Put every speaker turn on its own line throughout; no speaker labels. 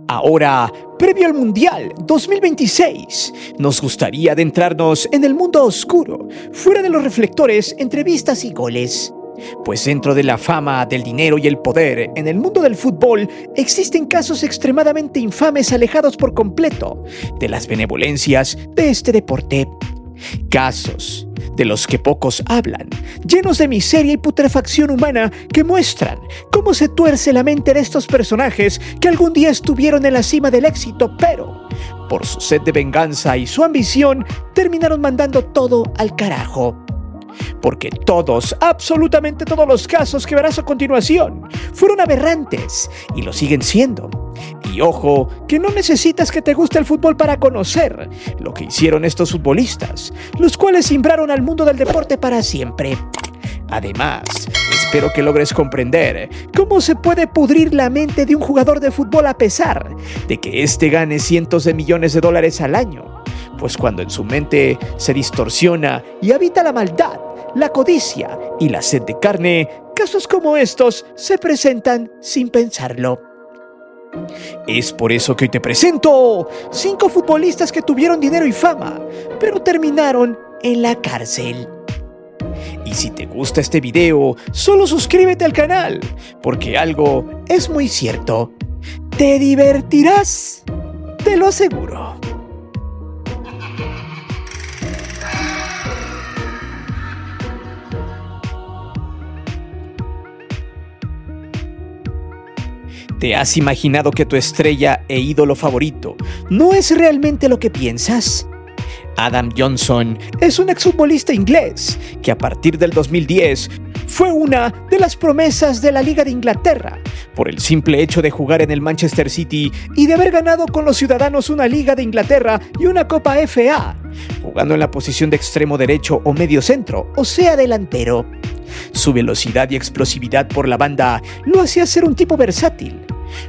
Ahora, previo al Mundial 2026, nos gustaría adentrarnos en el mundo oscuro, fuera de los reflectores, entrevistas y goles. Pues dentro de la fama, del dinero y el poder, en el mundo del fútbol existen casos extremadamente infames alejados por completo de las benevolencias de este deporte. Casos de los que pocos hablan, llenos de miseria y putrefacción humana que muestran cómo se tuerce la mente de estos personajes que algún día estuvieron en la cima del éxito, pero por su sed de venganza y su ambición terminaron mandando todo al carajo. Porque todos, absolutamente todos los casos que verás a continuación fueron aberrantes y lo siguen siendo. Y ojo, que no necesitas que te guste el fútbol para conocer lo que hicieron estos futbolistas, los cuales simbraron al mundo del deporte para siempre. Además, espero que logres comprender cómo se puede pudrir la mente de un jugador de fútbol a pesar de que éste gane cientos de millones de dólares al año. Pues cuando en su mente se distorsiona y habita la maldad, la codicia y la sed de carne, casos como estos se presentan sin pensarlo. Es por eso que hoy te presento 5 futbolistas que tuvieron dinero y fama, pero terminaron en la cárcel. Y si te gusta este video, solo suscríbete al canal, porque algo es muy cierto. Te divertirás, te lo aseguro. ¿Te has imaginado que tu estrella e ídolo favorito no es realmente lo que piensas? Adam Johnson es un exfutbolista inglés que a partir del 2010 fue una de las promesas de la Liga de Inglaterra por el simple hecho de jugar en el Manchester City y de haber ganado con los ciudadanos una Liga de Inglaterra y una Copa FA, jugando en la posición de extremo derecho o medio centro, o sea delantero. Su velocidad y explosividad por la banda lo hacía ser un tipo versátil.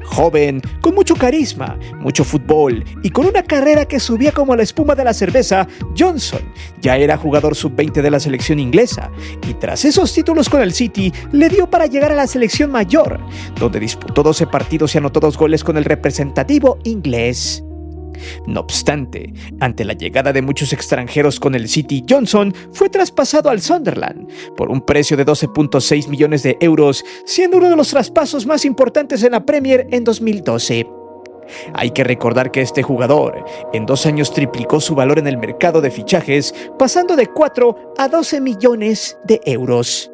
Joven, con mucho carisma, mucho fútbol y con una carrera que subía como la espuma de la cerveza, Johnson ya era jugador sub-20 de la selección inglesa y tras esos títulos con el City le dio para llegar a la selección mayor, donde disputó 12 partidos y anotó 2 goles con el representativo inglés. No obstante, ante la llegada de muchos extranjeros con el City, Johnson fue traspasado al Sunderland por un precio de 12.6 millones de euros, siendo uno de los traspasos más importantes en la Premier en 2012. Hay que recordar que este jugador en 2 años triplicó su valor en el mercado de fichajes, pasando de 4 a 12 millones de euros.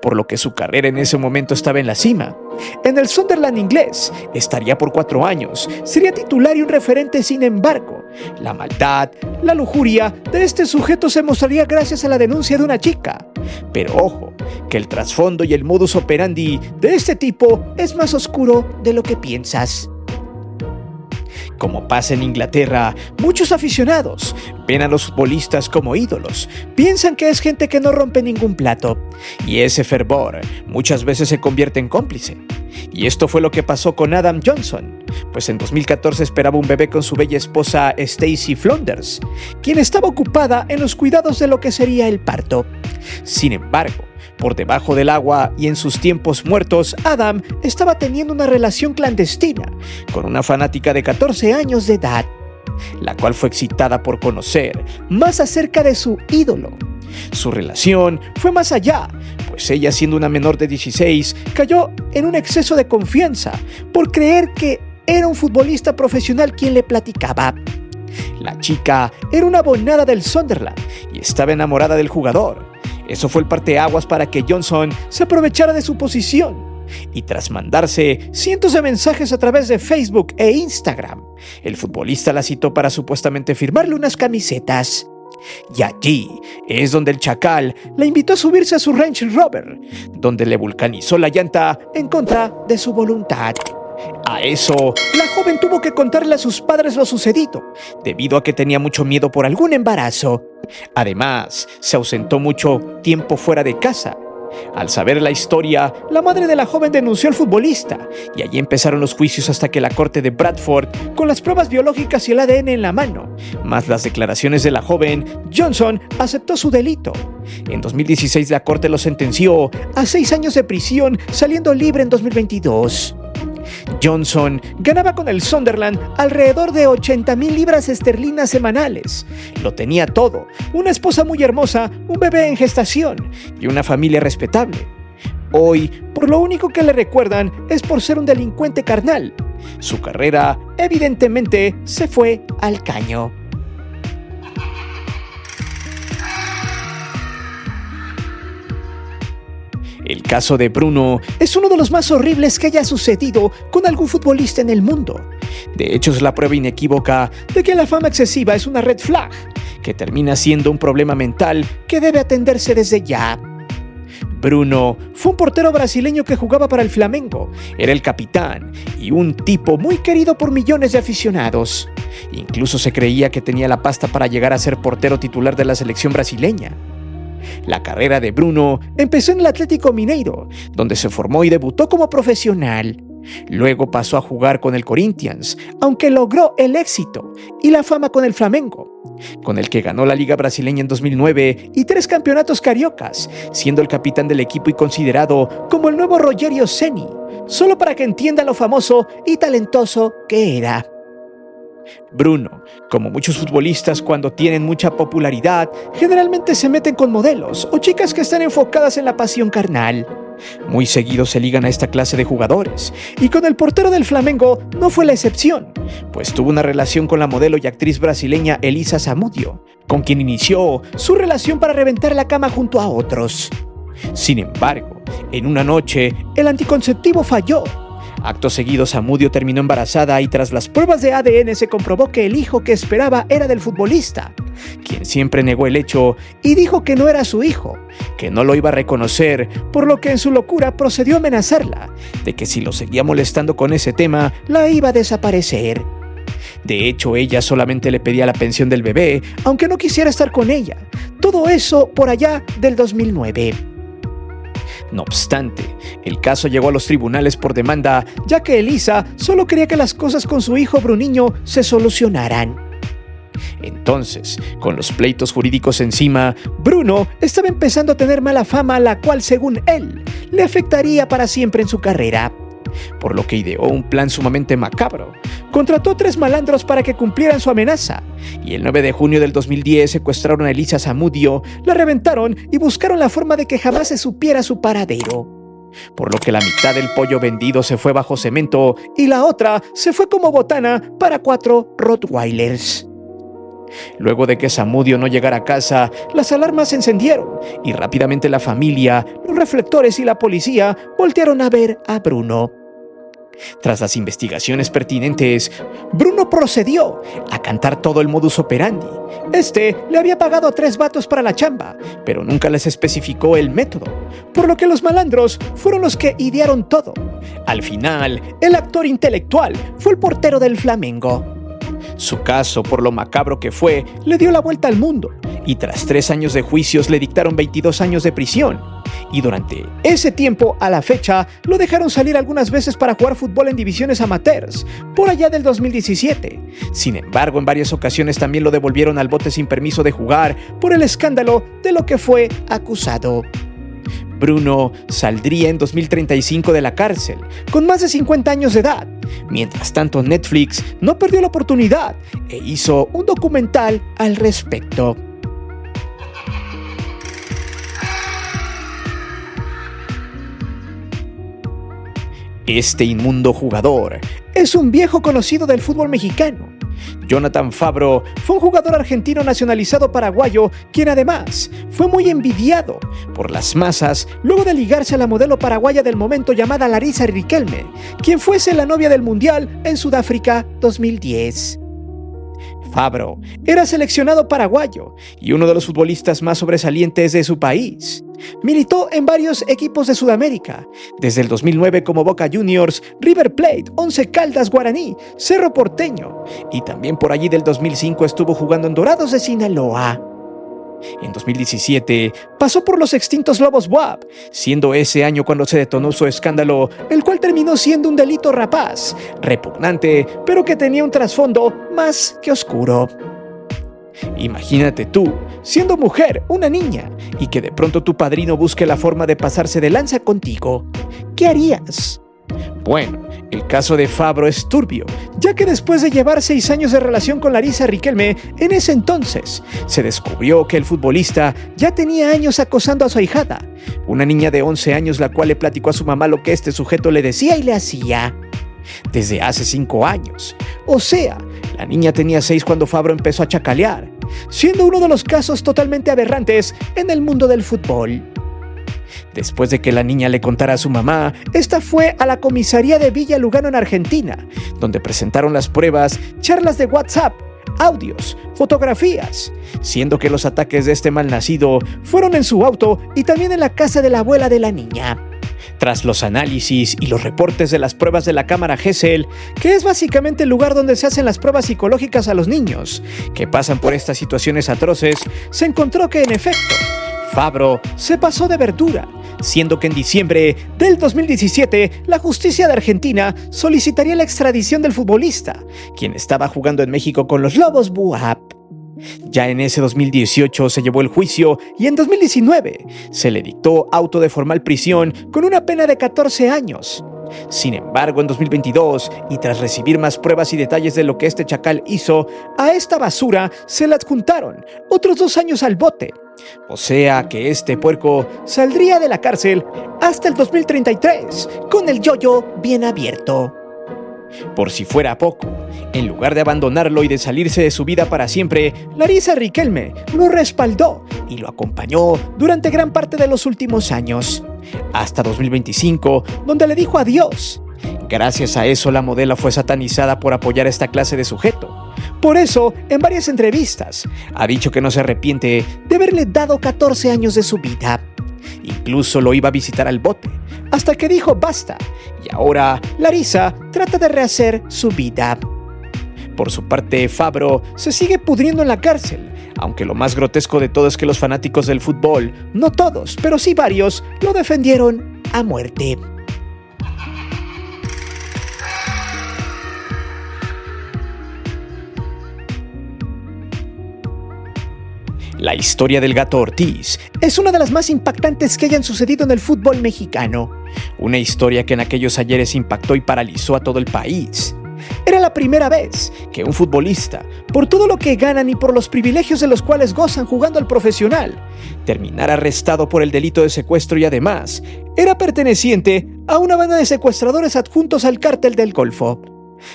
Por lo que su carrera en ese momento estaba en la cima. En el Sunderland inglés estaría por 4 años, sería titular y un referente. Sin embargo, la maldad, la lujuria de este sujeto se mostraría gracias a la denuncia de una chica. Pero ojo, que el trasfondo y el modus operandi de este tipo es más oscuro de lo que piensas. Como pasa en Inglaterra, muchos aficionados ven a los futbolistas como ídolos, piensan que es gente que no rompe ningún plato, y ese fervor muchas veces se convierte en cómplice. Y esto fue lo que pasó con Adam Johnson, pues en 2014 esperaba un bebé con su bella esposa Stacey Flanders, quien estaba ocupada en los cuidados de lo que sería el parto. Sin embargo, por debajo del agua y en sus tiempos muertos, Adam estaba teniendo una relación clandestina con una fanática de 14 años de edad, la cual fue excitada por conocer más acerca de su ídolo. Su relación fue más allá, pues ella, siendo una menor de 16, cayó en un exceso de confianza por creer que era un futbolista profesional quien le platicaba. La chica era una abonada del Sunderland y estaba enamorada del jugador. Eso fue el parteaguas para que Johnson se aprovechara de su posición. Y tras mandarse cientos de mensajes a través de Facebook e Instagram, el futbolista la citó para supuestamente firmarle unas camisetas. Y allí es donde el chacal la invitó a subirse a su Range Rover, donde le vulcanizó la llanta en contra de su voluntad. A eso, la joven tuvo que contarle a sus padres lo sucedido, debido a que tenía mucho miedo por algún embarazo. Además, se ausentó mucho tiempo fuera de casa. Al saber la historia, la madre de la joven denunció al futbolista, y allí empezaron los juicios hasta que la corte de Bradford, con las pruebas biológicas y el ADN en la mano, más las declaraciones de la joven, Johnson aceptó su delito. En 2016 la corte lo sentenció a 6 años de prisión, saliendo libre en 2022. Johnson ganaba con el Sunderland alrededor de 80,000 libras esterlinas semanales. Lo tenía todo: una esposa muy hermosa, un bebé en gestación y una familia respetable. Hoy, por lo único que le recuerdan es por ser un delincuente carnal. Su carrera, evidentemente, se fue al caño. El caso de Bruno es uno de los más horribles que haya sucedido con algún futbolista en el mundo. De hecho, es la prueba inequívoca de que la fama excesiva es una red flag, que termina siendo un problema mental que debe atenderse desde ya. Bruno fue un portero brasileño que jugaba para el Flamengo, era el capitán y un tipo muy querido por millones de aficionados. Incluso se creía que tenía la pasta para llegar a ser portero titular de la selección brasileña. La carrera de Bruno empezó en el Atlético Mineiro, donde se formó y debutó como profesional. Luego pasó a jugar con el Corinthians, aunque logró el éxito y la fama con el Flamengo, con el que ganó la Liga Brasileña en 2009 y 3 campeonatos cariocas, siendo el capitán del equipo y considerado como el nuevo Rogério Ceni, solo para que entienda lo famoso y talentoso que era. Bruno, como muchos futbolistas cuando tienen mucha popularidad, generalmente se meten con modelos o chicas que están enfocadas en la pasión carnal. Muy seguido se ligan a esta clase de jugadores, y con el portero del Flamengo no fue la excepción, pues tuvo una relación con la modelo y actriz brasileña Elisa Samúdio, con quien inició su relación para reventar la cama junto a otros. Sin embargo, en una noche, el anticonceptivo falló. Acto seguido, Samúdio terminó embarazada y tras las pruebas de ADN se comprobó que el hijo que esperaba era del futbolista, quien siempre negó el hecho y dijo que no era su hijo, que no lo iba a reconocer, por lo que en su locura procedió a amenazarla, de que si lo seguía molestando con ese tema, la iba a desaparecer. De hecho, ella solamente le pedía la pensión del bebé, aunque no quisiera estar con ella. Todo eso por allá del 2009. No obstante, el caso llegó a los tribunales por demanda, ya que Elisa solo quería que las cosas con su hijo Bruninho se solucionaran. Entonces, con los pleitos jurídicos encima, Bruno estaba empezando a tener mala fama, la cual, según él, le afectaría para siempre en su carrera. Por lo que ideó un plan sumamente macabro. Contrató a 3 malandros para que cumplieran su amenaza, y el 9 de junio del 2010 secuestraron a Elisa Samúdio, la reventaron y buscaron la forma de que jamás se supiera su paradero. Por lo que la mitad del pollo vendido se fue bajo cemento y la otra se fue como botana para 4 Rottweilers. Luego de que Samúdio no llegara a casa, las alarmas se encendieron y rápidamente la familia, los reflectores y la policía voltearon a ver a Bruno. Tras las investigaciones pertinentes, Bruno procedió a cantar todo el modus operandi. Este le había pagado a 3 vatos para la chamba, pero nunca les especificó el método, por lo que los malandros fueron los que idearon todo. Al final, el actor intelectual fue el portero del Flamengo. Su caso, por lo macabro que fue, le dio la vuelta al mundo, y tras 3 años de juicios le dictaron 22 años de prisión. Y durante ese tiempo, a la fecha, lo dejaron salir algunas veces para jugar fútbol en divisiones amateurs, por allá del 2017. Sin embargo, en varias ocasiones también lo devolvieron al bote sin permiso de jugar por el escándalo de lo que fue acusado. Bruno saldría en 2035 de la cárcel, con más de 50 años de edad. Mientras tanto, Netflix no perdió la oportunidad e hizo un documental al respecto. Este inmundo jugador es un viejo conocido del fútbol mexicano. Jonathan Fabro fue un jugador argentino nacionalizado paraguayo, quien además fue muy envidiado por las masas luego de ligarse a la modelo paraguaya del momento llamada Larissa Riquelme, quien fuese la novia del Mundial en Sudáfrica 2010. Fabro era seleccionado paraguayo y uno de los futbolistas más sobresalientes de su país. Militó en varios equipos de Sudamérica, desde el 2009 como Boca Juniors, River Plate, Once Caldas Guaraní, Cerro Porteño, y también por allí del 2005 estuvo jugando en Dorados de Sinaloa. En 2017 pasó por los extintos Lobos BUAP, siendo ese año cuando se detonó su escándalo, el cual terminó siendo un delito rapaz, repugnante, pero que tenía un trasfondo más que oscuro. Imagínate tú, siendo mujer, una niña, y que de pronto tu padrino busque la forma de pasarse de lanza contigo. ¿Qué harías? Bueno, el caso de Fabro es turbio, ya que después de llevar 6 años de relación con Larissa Riquelme, en ese entonces, se descubrió que el futbolista ya tenía años acosando a su ahijada, una niña de 11 años la cual le platicó a su mamá lo que este sujeto le decía y le hacía desde hace 5 años. O sea, la niña tenía 6 cuando Fabro empezó a chacalear, siendo uno de los casos totalmente aberrantes en el mundo del fútbol. Después de que la niña le contara a su mamá, esta fue a la comisaría de Villa Lugano en Argentina, donde presentaron las pruebas, charlas de WhatsApp, audios, fotografías, siendo que los ataques de este malnacido fueron en su auto y también en la casa de la abuela de la niña. Tras los análisis y los reportes de las pruebas de la cámara Gesell, que es básicamente el lugar donde se hacen las pruebas psicológicas a los niños que pasan por estas situaciones atroces, se encontró que en efecto, Fabro se pasó de verdura, siendo que en diciembre del 2017 la justicia de Argentina solicitaría la extradición del futbolista, quien estaba jugando en México con los Lobos BUAP. Ya en ese 2018 se llevó el juicio y en 2019 se le dictó auto de formal prisión con una pena de 14 años. Sin embargo, en 2022, y tras recibir más pruebas y detalles de lo que este chacal hizo, a esta basura se le adjuntaron otros 2 años al bote. O sea que este puerco saldría de la cárcel hasta el 2033, con el yoyo bien abierto. Por si fuera poco, en lugar de abandonarlo y de salirse de su vida para siempre, Larissa Riquelme lo respaldó y lo acompañó durante gran parte de los últimos años, hasta 2025, donde le dijo adiós. Gracias a eso, la modelo fue satanizada por apoyar a esta clase de sujeto. Por eso, en varias entrevistas, ha dicho que no se arrepiente de haberle dado 14 años de su vida. Incluso lo iba a visitar al bote, hasta que dijo basta, y ahora Larissa trata de rehacer su vida. Por su parte, Fabro se sigue pudriendo en la cárcel, aunque lo más grotesco de todo es que los fanáticos del fútbol, no todos, pero sí varios, lo defendieron a muerte. La historia del Gato Ortiz es una de las más impactantes que hayan sucedido en el fútbol mexicano. Una historia que en aquellos ayeres impactó y paralizó a todo el país. Era la primera vez que un futbolista, por todo lo que ganan y por los privilegios de los cuales gozan jugando al profesional, terminara arrestado por el delito de secuestro y además era perteneciente a una banda de secuestradores adjuntos al Cártel del Golfo,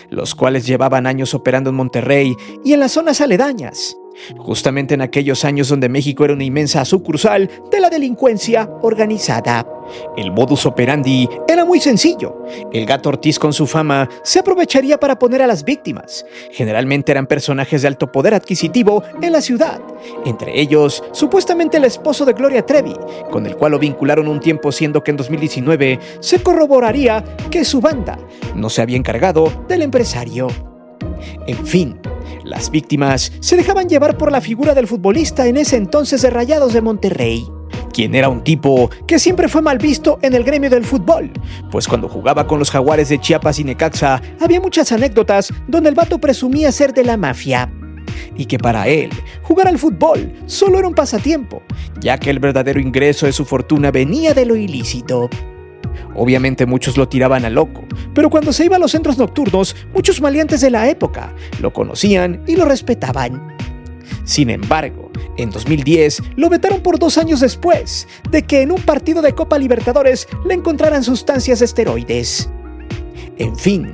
los cuales llevaban años operando en Monterrey y en las zonas aledañas, justamente en aquellos años donde México era una inmensa sucursal de la delincuencia organizada. El modus operandi era muy sencillo. El Gato Ortiz, con su fama, se aprovecharía para poner a las víctimas. Generalmente eran personajes de alto poder adquisitivo en la ciudad, entre ellos supuestamente el esposo de Gloria Trevi, con el cual lo vincularon un tiempo, siendo que en 2019 se corroboraría que su banda no se había encargado del empresario. En fin, las víctimas se dejaban llevar por la figura del futbolista en ese entonces de Rayados de Monterrey, quien era un tipo que siempre fue mal visto en el gremio del fútbol, pues cuando jugaba con los Jaguares de Chiapas y Necaxa había muchas anécdotas donde el vato presumía ser de la mafia, y que para él jugar al fútbol solo era un pasatiempo, ya que el verdadero ingreso de su fortuna venía de lo ilícito. Obviamente muchos lo tiraban a loco, pero cuando se iba a los centros nocturnos, muchos maleantes de la época lo conocían y lo respetaban. Sin embargo, en 2010 lo vetaron por 2 años después de que en un partido de Copa Libertadores le encontraran sustancias de esteroides. En fin,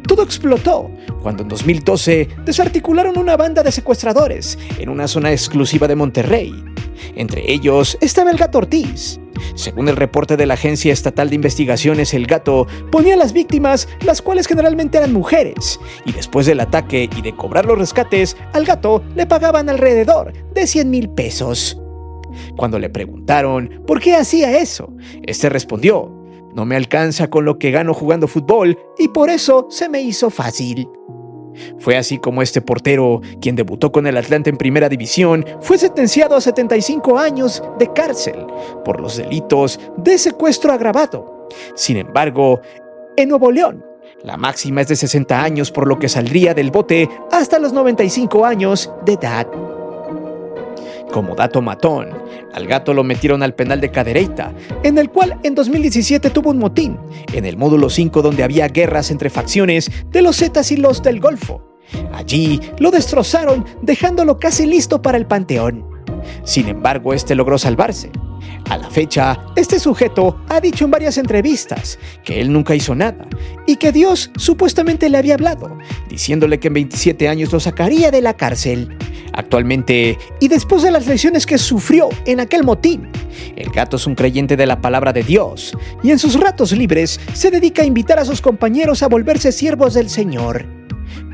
todo explotó cuando en 2012 desarticularon una banda de secuestradores en una zona exclusiva de Monterrey. Entre ellos estaba el Gato Ortiz. Según el reporte de la Agencia Estatal de Investigaciones, el Gato ponía a las víctimas, las cuales generalmente eran mujeres, y después del ataque y de cobrar los rescates, al Gato le pagaban alrededor de 100,000 pesos. Cuando le preguntaron por qué hacía eso, este respondió: "No me alcanza con lo que gano jugando fútbol y por eso se me hizo fácil". Fue así como este portero, quien debutó con el Atlante en Primera División, fue sentenciado a 75 años de cárcel por los delitos de secuestro agravado. Sin embargo, en Nuevo León, la máxima es de 60 años, por lo que saldría del bote hasta los 95 años de edad. Como dato matón, al gato lo metieron al penal de Cadereyta, en el cual en 2017 tuvo un motín, en el módulo 5 donde había guerras entre facciones de los Zetas y los del Golfo. Allí lo destrozaron, dejándolo casi listo para el panteón. Sin embargo, este logró salvarse. A la fecha, este sujeto ha dicho en varias entrevistas que él nunca hizo nada y que Dios supuestamente le había hablado, diciéndole que en 27 años lo sacaría de la cárcel. Actualmente, y después de las lesiones que sufrió en aquel motín, el gato es un creyente de la palabra de Dios y en sus ratos libres se dedica a invitar a sus compañeros a volverse siervos del Señor.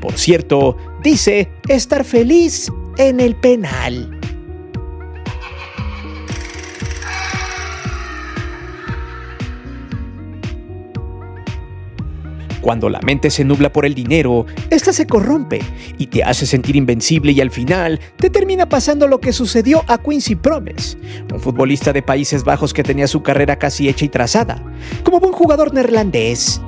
Por cierto, dice estar feliz en el penal. Cuando la mente se nubla por el dinero, esta se corrompe y te hace sentir invencible y al final te termina pasando lo que sucedió a Quincy Promes, un futbolista de Países Bajos que tenía su carrera casi hecha y trazada, como buen jugador neerlandés.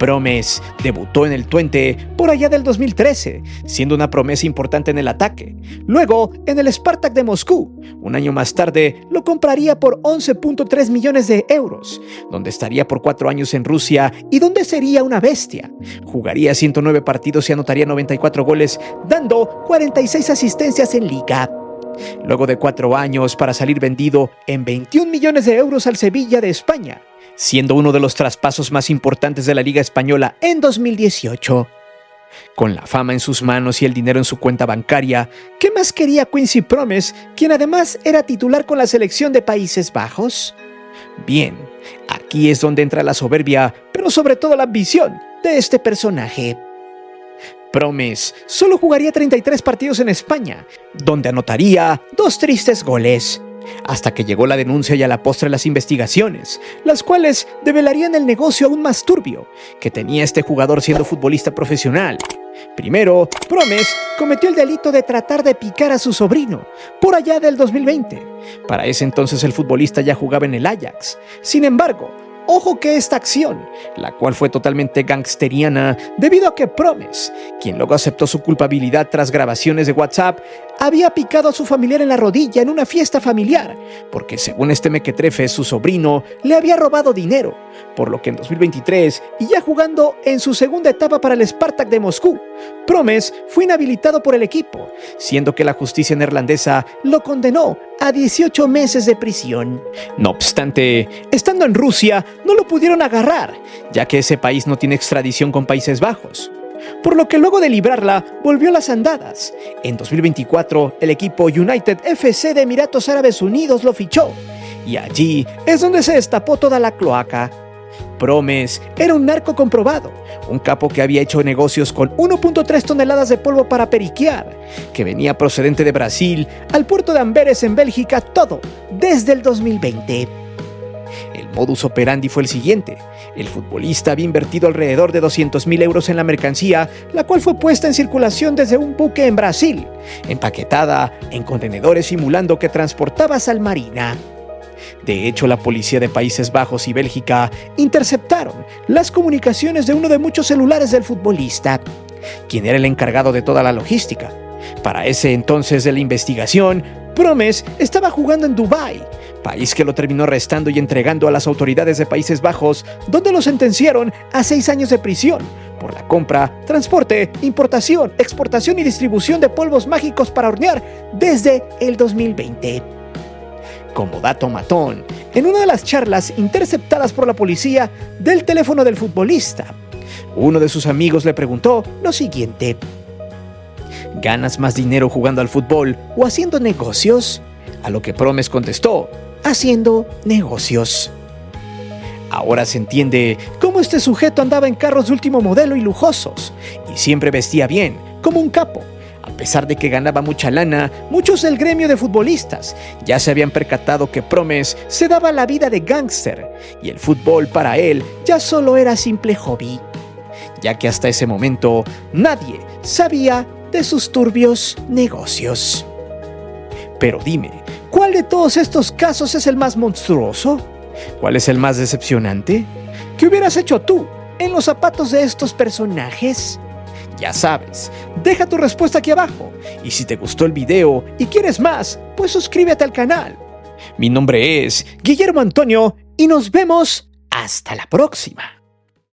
Promes debutó en el Twente por allá del 2013, siendo una promesa importante en el ataque. Luego, en el Spartak de Moscú, un año más tarde, lo compraría por 11.3 millones de euros, donde estaría por 4 años en Rusia y donde sería una bestia. Jugaría 109 partidos y anotaría 94 goles, dando 46 asistencias en Liga. Luego de 4 años para salir vendido en 21 millones de euros al Sevilla de España, siendo uno de los traspasos más importantes de la Liga Española en 2018. Con la fama en sus manos y el dinero en su cuenta bancaria, ¿qué más quería Quincy Promes, quien además era titular con la selección de Países Bajos? Bien, aquí es donde entra la soberbia, pero sobre todo la ambición de este personaje. Promes solo jugaría 33 partidos en España, donde anotaría 2 tristes goles, hasta que llegó la denuncia y a la postre las investigaciones, las cuales develarían el negocio aún más turbio que tenía este jugador siendo futbolista profesional. Primero, Promes cometió el delito de tratar de picar a su sobrino, por allá del 2020. Para ese entonces el futbolista ya jugaba en el Ajax. Sin embargo, ojo que esta acción, la cual fue totalmente gangsteriana debido a que Promes, quien luego aceptó su culpabilidad tras grabaciones de WhatsApp, había picado a su familiar en la rodilla en una fiesta familiar, porque según este mequetrefe, su sobrino le había robado dinero, por lo que en 2023, y ya jugando en su segunda etapa para el Spartak de Moscú, Promes fue inhabilitado por el equipo, siendo que la justicia neerlandesa lo condenó a 18 meses de prisión. No obstante, estando en Rusia, no lo pudieron agarrar, ya que ese país no tiene extradición con Países Bajos. Por lo que luego de librarla, volvió a las andadas. En 2024, el equipo United FC de Emiratos Árabes Unidos lo fichó, y allí es donde se destapó toda la cloaca. Promes era un narco comprobado, un capo que había hecho negocios con 1.3 toneladas de polvo para periquear, que venía procedente de Brasil al puerto de Amberes en Bélgica, todo desde el 2020. El modus operandi fue el siguiente. El futbolista había invertido alrededor de 200.000 euros en la mercancía, la cual fue puesta en circulación desde un buque en Brasil, empaquetada en contenedores simulando que transportaba sal marina. De hecho, la policía de Países Bajos y Bélgica interceptaron las comunicaciones de uno de muchos celulares del futbolista, quien era el encargado de toda la logística. Para ese entonces de la investigación, Promes estaba jugando en Dubái, país que lo terminó arrestando y entregando a las autoridades de Países Bajos, donde lo sentenciaron a 6 años de prisión por la compra, transporte, importación, exportación y distribución de polvos mágicos para hornear desde el 2020. Como dato matón, en una de las charlas interceptadas por la policía del teléfono del futbolista, uno de sus amigos le preguntó lo siguiente: ¿ganas más dinero jugando al fútbol o haciendo negocios? A lo que Promes contestó: haciendo negocios. Ahora se entiende cómo este sujeto andaba en carros de último modelo y lujosos, y siempre vestía bien, como un capo. A pesar de que ganaba mucha lana, muchos del gremio de futbolistas ya se habían percatado que Promes se daba la vida de gángster, y el fútbol para él ya solo era simple hobby, ya que hasta ese momento nadie sabía de sus turbios negocios. Pero dime, ¿cuál de todos estos casos es el más monstruoso? ¿Cuál es el más decepcionante? ¿Qué hubieras hecho tú en los zapatos de estos personajes? Ya sabes, deja tu respuesta aquí abajo. Y si te gustó el video y quieres más, pues suscríbete al canal. Mi nombre es Guillermo Antonio y nos vemos hasta la próxima.